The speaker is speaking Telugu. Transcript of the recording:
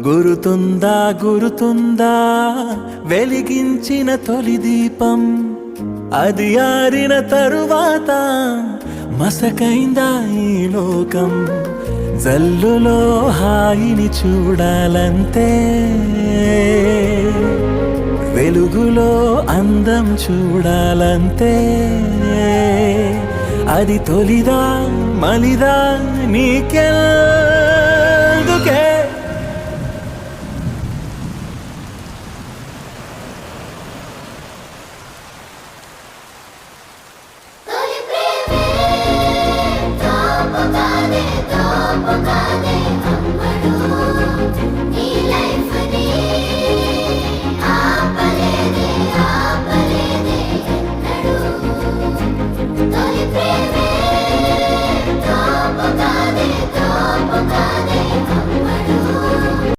గురుతుందా గురుతుందా వెలిగించిన తొలి దీపం అది ఆరిన తరువాత మసకైందా ఈ లోకం జల్లులో హాయిని చూడాలంతే వెలుగులో అందం చూడాలంతే అది తొలిదా మలిదా నీకెల్లా